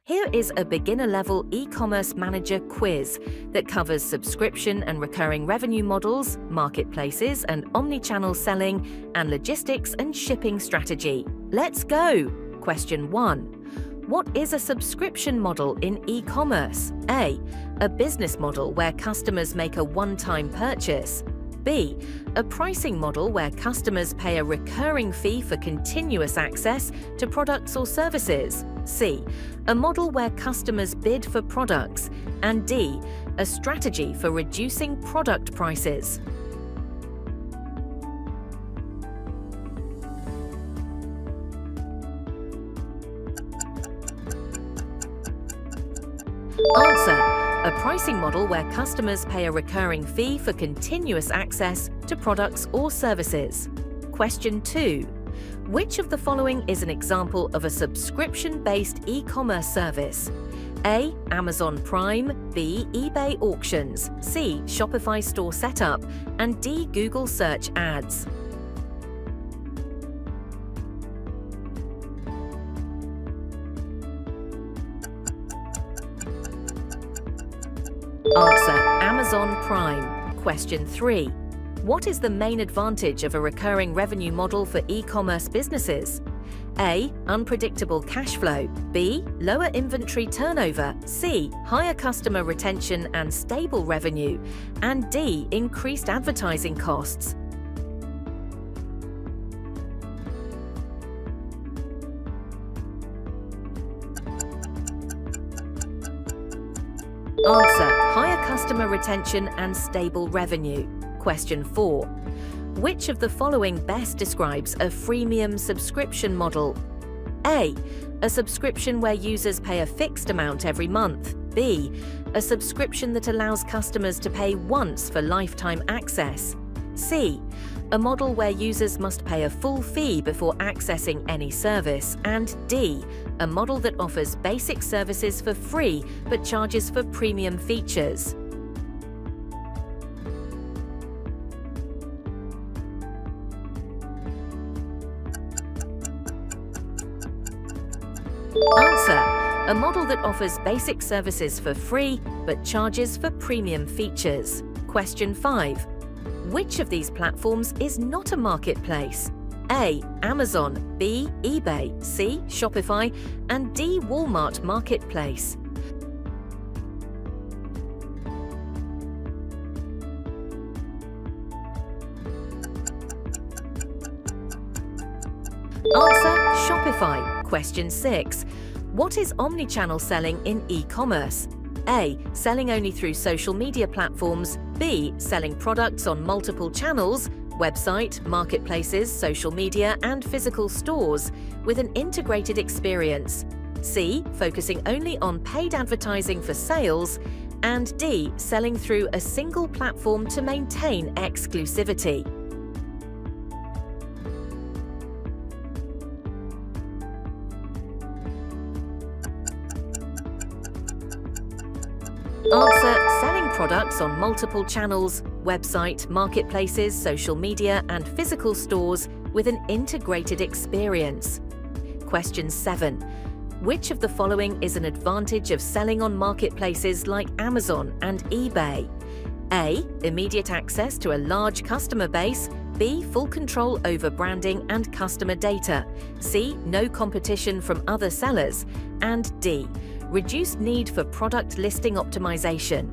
Here is a beginner-level e-commerce manager quiz that covers subscription and recurring revenue models, marketplaces and omni-channel selling, and logistics and shipping strategy. Let's go! Question 1. What is a subscription model in e-commerce? A business model where customers make a one-time purchase. B, a pricing model where customers pay a recurring fee for continuous access to products or services. C, a model where customers bid for products. And D, a strategy for reducing product prices. Answer: a pricing model where customers pay a recurring fee for continuous access to products or services. Question 2. Which of the following is an example of a subscription-based e-commerce service? A. Amazon Prime, B. eBay Auctions, C. Shopify Store Setup, and D. Google Search Ads. Answer: Amazon Prime. Question 3. What is the main advantage of a recurring revenue model for e-commerce businesses? A. Unpredictable cash flow. B. Lower inventory turnover. C. Higher customer retention and stable revenue. And D. Increased advertising costs. Answer: higher customer retention and stable revenue. Question 4. Which of the following best describes a freemium subscription model? A. A subscription where users pay a fixed amount every month. B. A subscription that allows customers to pay once for lifetime access. C. A model where users must pay a full fee before accessing any service. And D. A model that offers basic services for free but charges for premium features. Answer: a model that offers basic services for free but charges for premium features. Question 5. Which of these platforms is not a marketplace? A. Amazon, B. eBay, C. Shopify, and D. Walmart Marketplace. Answer: Shopify. Question 6. What is omnichannel selling in e-commerce? A. Selling only through social media platforms. B. Selling products on multiple channels, website, marketplaces, social media, and physical stores, with an integrated experience. C. Focusing only on paid advertising for sales. And D. Selling through a single platform to maintain exclusivity. Answer: selling products on multiple channels, website, marketplaces, social media, and physical stores with an integrated experience. Question 7. Which of the following is an advantage of selling on marketplaces like Amazon and eBay? A. Immediate access to a large customer base. B. Full control over branding and customer data. C. No competition from other sellers. And D. Reduced need for product listing optimization.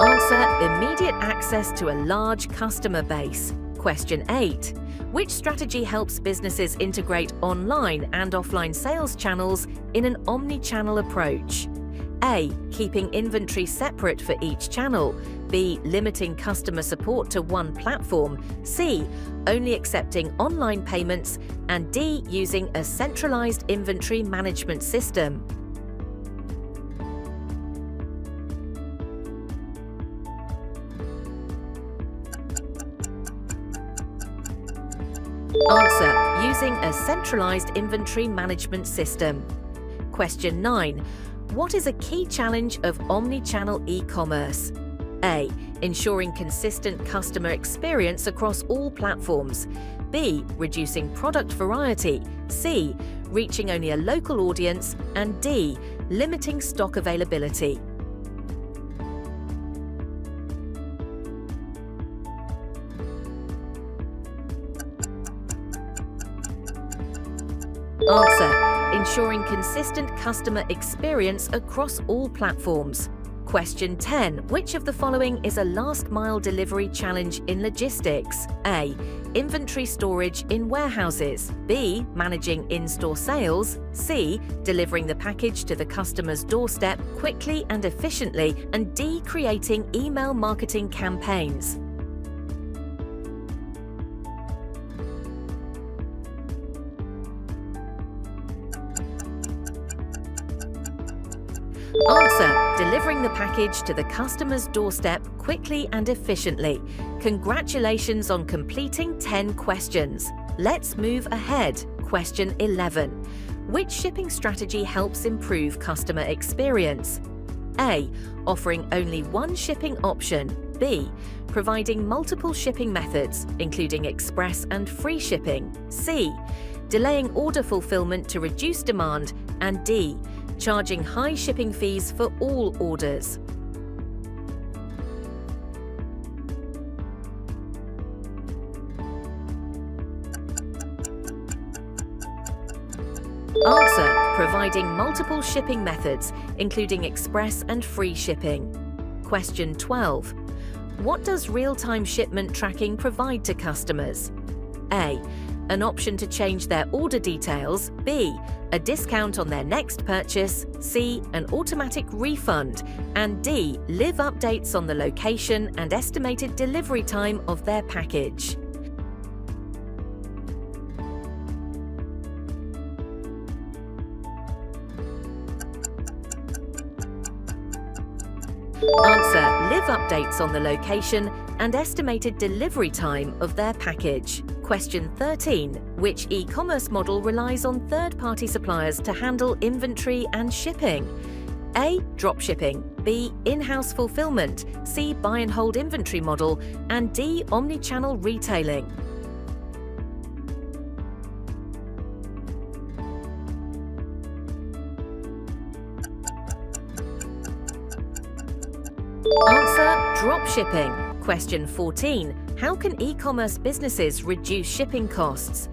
Answer: immediate access to a large customer base. Question 8. Which strategy helps businesses integrate online and offline sales channels in an omni-channel approach? A. Keeping inventory separate for each channel. B. Limiting customer support to one platform. C. Only accepting online payments. And D. Using a centralized inventory management system. Answer: using a centralized inventory management system. Question 9. What is a key challenge of omni-channel e-commerce? A. ensuring consistent customer experience across all platforms. B. Reducing product variety. C. Reaching only a local audience. And D. Limiting stock availability. Answer: ensuring consistent customer experience across all platforms. Question 10. Which of the following is a last-mile delivery challenge in logistics? A. Inventory storage in warehouses. B. Managing in-store sales. C. Delivering the package to the customer's doorstep quickly and efficiently. And D. Creating email marketing campaigns. Answer: delivering the package to the customer's doorstep quickly and efficiently. Congratulations on completing 10 questions. Let's move ahead. Question 11. Which shipping strategy helps improve customer experience? A. Offering only one shipping option. B. Providing multiple shipping methods, including express and free shipping. C. Delaying order fulfillment to reduce demand. And D. Charging high shipping fees for all orders. Answer: providing multiple shipping methods, including express and free shipping. Question 12. What does real-time shipment tracking provide to customers? A. An option to change their order details. B. A discount on their next purchase. C. An automatic refund. And D. Live updates on the location and estimated delivery time of their package. Answer: live updates on the location and estimated delivery time of their package. Question 13. Which e-commerce model relies on third-party suppliers to handle inventory and shipping? A. Dropshipping. B. In-house fulfillment. C. Buy and hold inventory model. And D. Omni-channel retailing. Answer: dropshipping. Question 14. How can e-commerce businesses reduce shipping costs?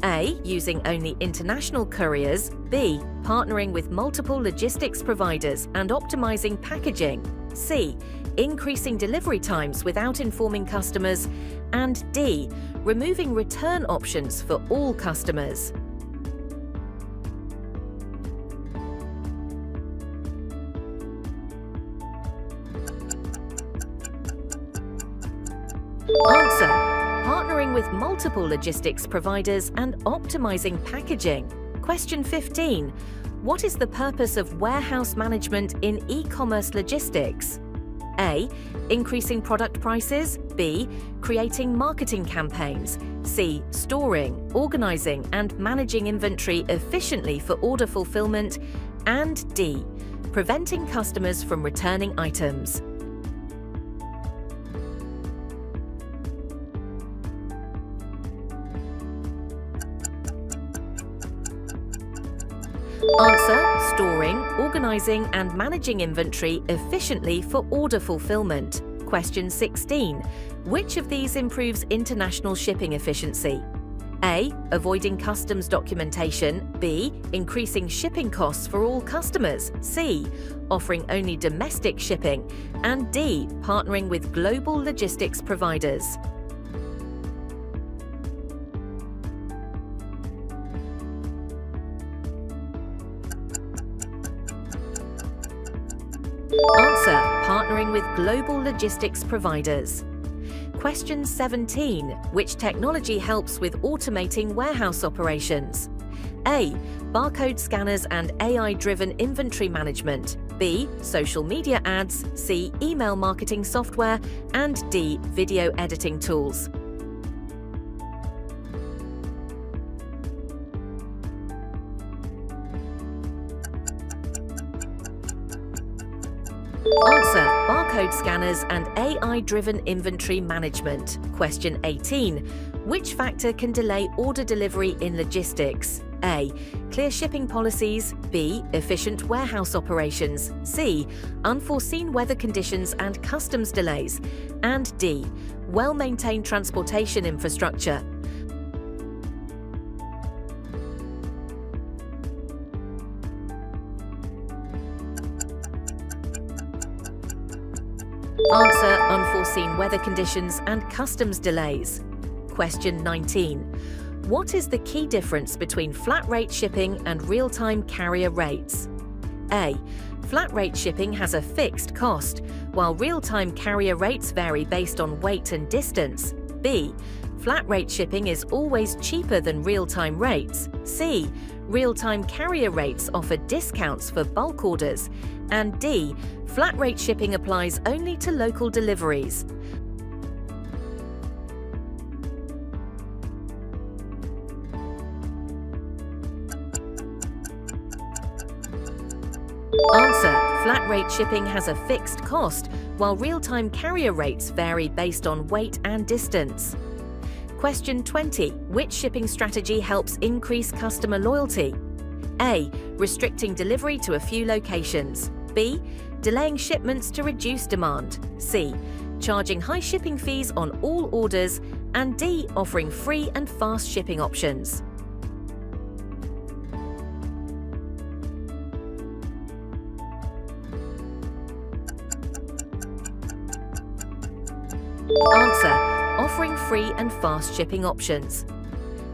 A. Using only international couriers. B. Partnering with multiple logistics providers and optimizing packaging. C. Increasing delivery times without informing customers. And D. Removing return options for all customers. Answer: partnering with multiple logistics providers and optimizing packaging. Question 15. What is the purpose of warehouse management in e-commerce logistics? A. Increasing product prices. B. Creating marketing campaigns. C. Storing, organizing, and managing inventory efficiently for order fulfillment. And D. Preventing customers from returning items. Answer: storing, organizing, and managing inventory efficiently for order fulfillment. Question 16. Which of these improves international shipping efficiency? A. Avoiding customs documentation. B. Increasing shipping costs for all customers. C. Offering only domestic shipping. And D. Partnering with global logistics providers. Answer: partnering with global logistics providers. Question 17. Which technology helps with automating warehouse operations? A. Barcode scanners and AI-driven inventory management. B. Social media ads. C. Email marketing software. And D. Video editing tools. Answer: barcode barcode scanners and AI-driven inventory management. Question 18. Which factor can delay order delivery in logistics? A. Clear shipping policies. B. Efficient warehouse operations. C. Unforeseen weather conditions and customs delays. And D. Well-maintained transportation infrastructure. Answer: unforeseen weather conditions and customs delays. Question 19. What is the key difference between flat rate shipping and real-time carrier rates? A. Flat rate shipping has a fixed cost, while real-time carrier rates vary based on weight and distance. B. Flat rate shipping is always cheaper than real-time rates. C. Real-time carrier rates offer discounts for bulk orders. And D. Flat rate shipping applies only to local deliveries. Answer: flat rate shipping has a fixed cost, while real-time carrier rates vary based on weight and distance. Question 20. Which shipping strategy helps increase customer loyalty? A. Restricting delivery to a few locations. B. Delaying shipments to reduce demand. C. Charging high shipping fees on all orders. And D. Offering free and fast shipping options. Answer: offering free and fast shipping options.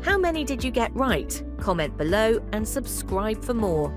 How many did you get right? Comment below and subscribe for more.